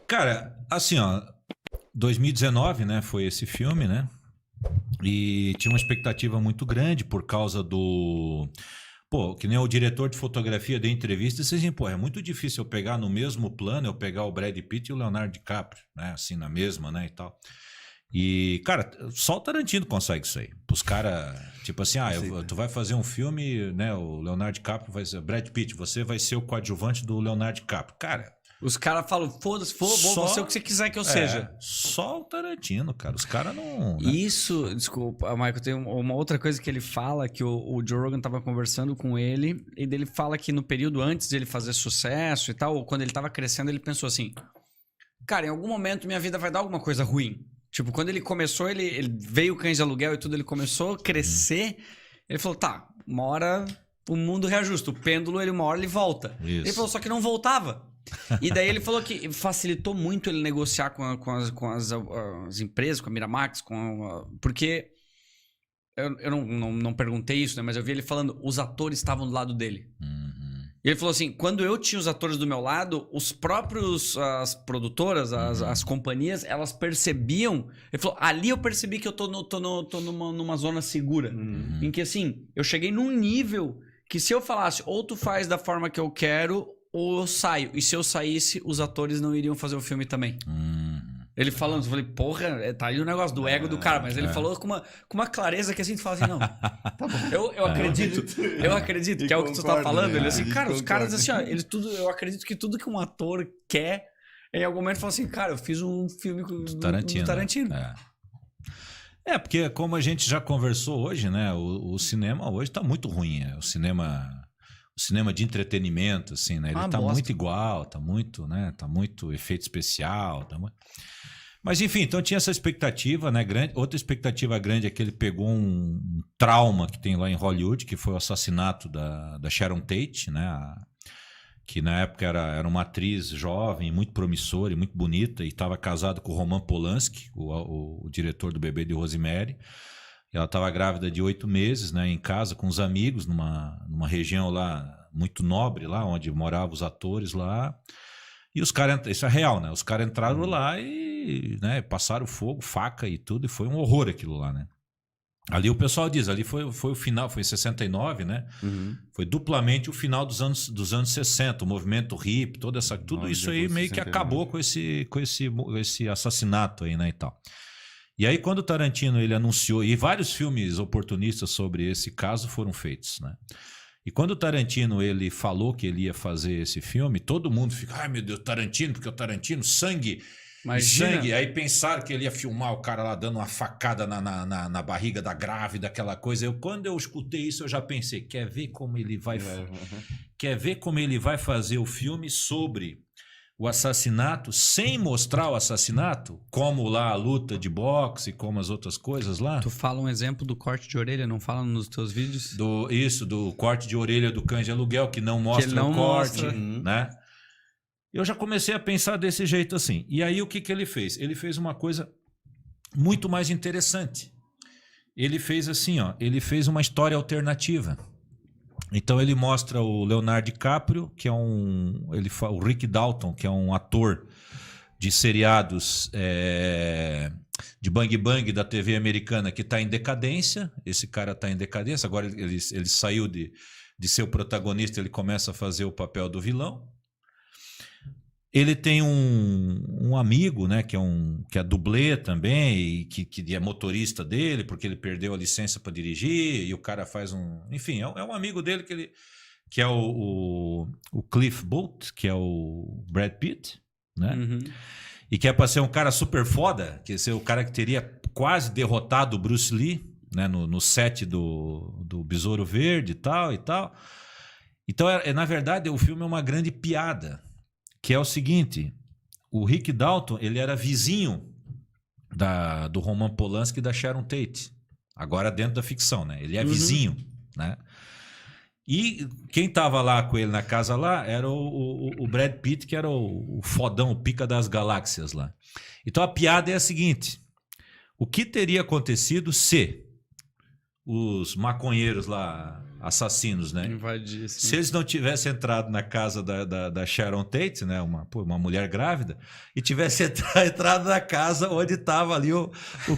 Cara, assim, ó, 2019, né, foi esse filme, né? E tinha uma expectativa muito grande por causa do... Pô, que nem o diretor de fotografia da entrevista, disse assim, pô, é muito difícil eu pegar no mesmo plano, eu pegar o Brad Pitt e o Leonardo DiCaprio, né, assim, na mesma, né, e tal. E, cara, só o Tarantino consegue isso aí. Os caras, tipo assim, tu vai fazer um filme, né, o Leonardo DiCaprio vai ser... Brad Pitt, você vai ser o coadjuvante do Leonardo DiCaprio. Cara... Os caras falam, foda-se, vou ser o que você quiser que eu seja. Só o Tarantino, cara. Os caras não... Né? Isso, desculpa, Michael, tem uma outra coisa que ele fala, que o Joe Rogan tava conversando com ele, e ele fala que no período antes de ele fazer sucesso e tal, ou quando ele tava crescendo, ele pensou assim, cara, em algum momento minha vida vai dar alguma coisa ruim. Tipo, quando ele começou, ele veio o Cães de Aluguel e tudo, ele começou a crescer, ele falou, tá, uma hora o mundo reajusta, o pêndulo, uma hora ele volta. Isso. Ele falou, só que não voltava. E daí ele falou que facilitou muito ele negociar com as empresas, com a Miramax, porque eu não perguntei isso, né? Mas eu vi ele falando, os atores estavam do lado dele. E ele falou assim, quando eu tinha os atores do meu lado, os próprios, as produtoras, as companhias, elas percebiam... Ele falou, ali eu percebi que eu tô numa zona segura. Em que assim, eu cheguei num nível que se eu falasse, ou tu faz da forma que eu quero... ou eu saio. E se eu saísse, os atores não iriam fazer o filme também. Ele falando, eu falei, porra, tá aí o negócio do ego do cara. Mas ele falou com uma clareza que assim, tu fala assim, não, tá bom. Eu acredito que é o que tu tá falando. Ele assim, cara, os caras assim, ó, eu acredito que tudo que um ator quer, em algum momento fala assim, cara, eu fiz um filme do Tarantino. Porque como a gente já conversou hoje, né, o cinema hoje tá muito ruim. O cinema de entretenimento, assim, né? Ele tá muito igual, tá muito, né? Tá muito efeito especial. Mas, enfim, então tinha essa expectativa, né? Grande. Outra expectativa grande é que ele pegou um trauma que tem lá em Hollywood, que foi o assassinato da Sharon Tate, né? Que na época era uma atriz jovem, muito promissora e muito bonita, e estava casada com o Roman Polanski, o diretor do Bebê de Rosemary. Ela estava grávida de 8 meses, né, em casa com os amigos, numa região lá muito nobre, lá onde moravam os atores lá. E os caras, isso é real, né? Os caras entraram lá e, né, passaram fogo, faca e tudo, e foi um horror aquilo lá, né? Ali o pessoal diz, ali foi o final, foi em 69, né? Foi duplamente o final dos anos 60, o movimento hippie, tudo isso aí meio que acabou com esse assassinato aí, né, e tal. E aí quando o Tarantino ele anunciou, e vários filmes oportunistas sobre esse caso foram feitos, né? E quando o Tarantino ele falou que ele ia fazer esse filme, todo mundo fica, ai meu Deus, Tarantino, porque o Tarantino, sangue, sangue. Aí pensaram que ele ia filmar o cara lá dando uma facada na barriga da grávida, aquela coisa. Quando eu escutei isso, eu já pensei, quer ver como ele vai fazer o filme sobre o assassinato sem mostrar o assassinato, como lá a luta de boxe, como as outras coisas lá. Tu fala um exemplo do corte de orelha, não fala nos teus vídeos? Do corte de orelha do Cães de Aluguel, que não mostra o corte, né? Eu já comecei a pensar desse jeito assim. E aí o que ele fez? Ele fez uma coisa muito mais interessante. Ele fez assim, ó, ele fez uma história alternativa. Então ele mostra o Leonardo DiCaprio, que é o Rick Dalton, que é um ator de seriados de Bang Bang da TV americana, que está em decadência. Esse cara está em decadência. Agora ele saiu de ser o protagonista, ele começa a fazer o papel do vilão. Ele tem um amigo, né, que é dublê também, e que é motorista dele, porque ele perdeu a licença para dirigir, e o cara faz enfim, é um amigo dele que é o Cliff Booth, que é o Brad Pitt, né? E que é para ser um cara super foda, que é ser o cara que teria quase derrotado o Bruce Lee, né, no set do Besouro Verde e tal. Então, na verdade, o filme é uma grande piada. Que é o seguinte, o Rick Dalton, ele era vizinho do Roman Polanski e da Sharon Tate. Agora dentro da ficção, né? Ele é vizinho, né? E quem tava lá com ele na casa lá era o Brad Pitt, que era o fodão, o pica das galáxias lá. Então a piada é a seguinte, o que teria acontecido se os maconheiros lá, assassinos, né? Invadir, sim. Se eles não tivessem entrado na casa da Sharon Tate, né? Uma mulher grávida, e tivesse entrado na casa onde estava ali o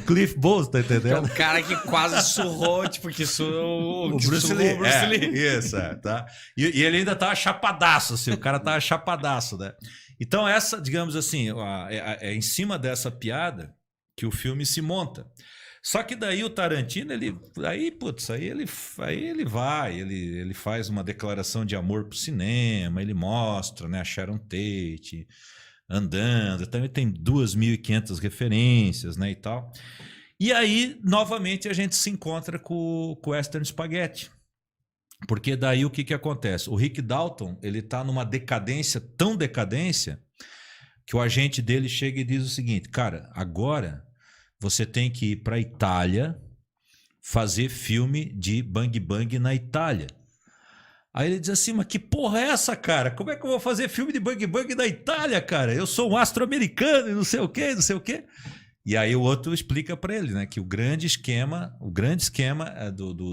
Cliff Bowles, tá entendendo? Que é o cara que quase surrou, tipo, que surrou o Bruce Lee. Isso, tá? E ele ainda tava chapadaço, assim, o cara tava chapadaço, né? Então essa, digamos assim, é em cima dessa piada que o filme se monta. Só que daí o Tarantino, ele faz uma declaração de amor pro cinema, ele mostra, né, a Sharon Tate andando, também tem 2.500 referências, né, e tal. E aí, novamente, a gente se encontra com o Western Spaghetti. Porque daí o que acontece? O Rick Dalton, ele tá numa decadência, tão decadência, que o agente dele chega e diz o seguinte, cara, agora você tem que ir para a Itália fazer filme de Bang Bang na Itália. Aí ele diz assim, mas que porra é essa, cara? Como é que eu vou fazer filme de Bang Bang na Itália, cara? Eu sou um astro-americano e não sei o quê, não sei o quê. E aí o outro explica para ele, né, que o grande esquema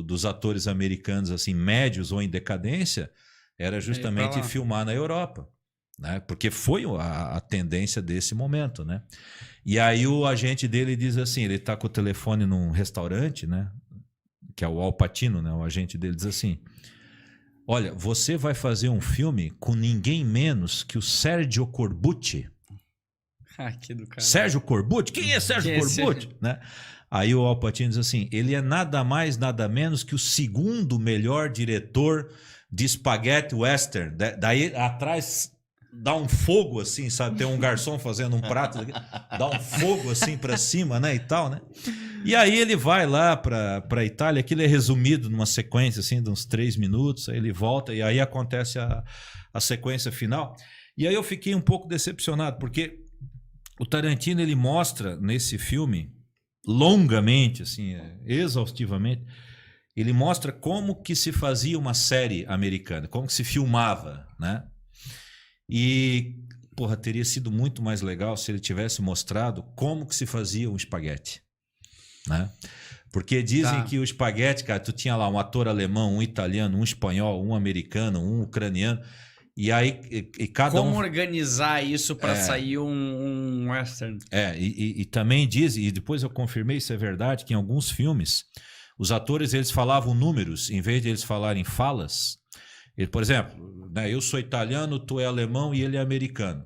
dos atores americanos assim médios ou em decadência era justamente filmar na Europa, né? Porque foi a tendência desse momento, né? E aí o agente dele diz assim, ele está com o telefone num restaurante, né? Que é o Al Pacino, né? O agente dele diz assim, olha, você vai fazer um filme com ninguém menos que o Sergio Corbucci. Que do cara. Sérgio Corbucci? Quem é Sérgio Corbucci? Né? Aí o Al Pacino diz assim, ele é nada mais, nada menos que o segundo melhor diretor de spaghetti western. Daí atrás dá um fogo assim, sabe? Tem um garçom fazendo um prato, dá um fogo assim para cima, né? E tal, né? E aí ele vai lá para Itália, aquilo é resumido numa sequência assim de uns 3 minutos, aí ele volta e aí acontece a sequência final. E aí eu fiquei um pouco decepcionado, porque o Tarantino, ele mostra nesse filme, longamente, assim, exaustivamente, ele mostra como que se fazia uma série americana, como que se filmava, né? E, porra, teria sido muito mais legal se ele tivesse mostrado como que se fazia um espaguete, né? Porque dizem que o espaguete, cara, tu tinha lá um ator alemão, um italiano, um espanhol, um americano, um ucraniano, e aí cada como organizar isso para sair um western? E também diz, e depois eu confirmei se é verdade, que em alguns filmes os atores eles falavam números em vez de eles falarem falas. Por exemplo, né, eu sou italiano, tu é alemão e ele é americano.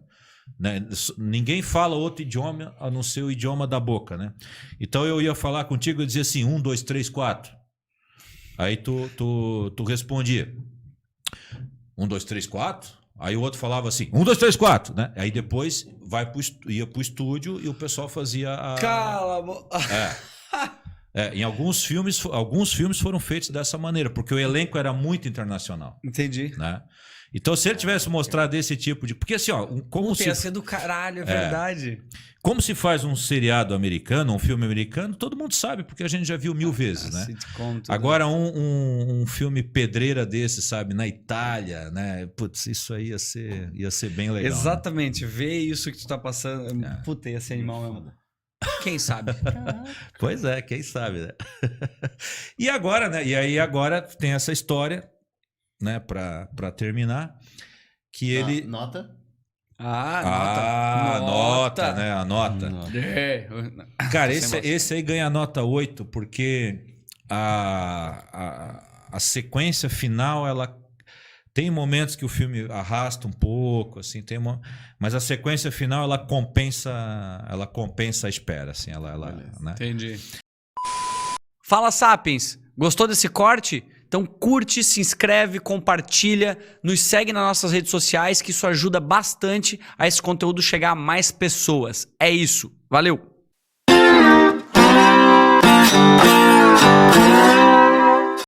Né? Ninguém fala outro idioma a não ser o idioma da boca, né? Então eu ia falar contigo e dizia assim, 1, 2, 3, 4. Aí tu respondia 1, 2, 3, 4. Aí o outro falava assim, 1, 2, 3, 4, né? Aí depois ia pro estúdio e o pessoal fazia a... Cala a boca! Em alguns filmes foram feitos dessa maneira, porque o elenco era muito internacional. Entendi. Né? Então, se ele tivesse mostrado esse tipo de... Porque assim, ó... Ia ser do caralho, é verdade. Como se faz um seriado americano, um filme americano, todo mundo sabe, porque a gente já viu 1000 vezes, né? Agora, um filme pedreira desse, sabe, na Itália, né? Putz, isso aí ia ser bem legal. Exatamente, né? Ver isso que tu tá passando... Puta, ia ser animal mesmo. Quem sabe? Pois é, quem sabe, né? E agora, né? E aí agora tem essa história, né? Para terminar, que ele... Nota? Nota, né? A nota. Cara, esse aí ganha nota 8, porque a sequência final, ela tem momentos que o filme arrasta um pouco, assim, mas a sequência final ela compensa a espera, assim, né? Entendi. Fala, Sapiens, gostou desse corte? Então curte, se inscreve, compartilha, nos segue nas nossas redes sociais, que isso ajuda bastante a esse conteúdo chegar a mais pessoas. É isso, valeu!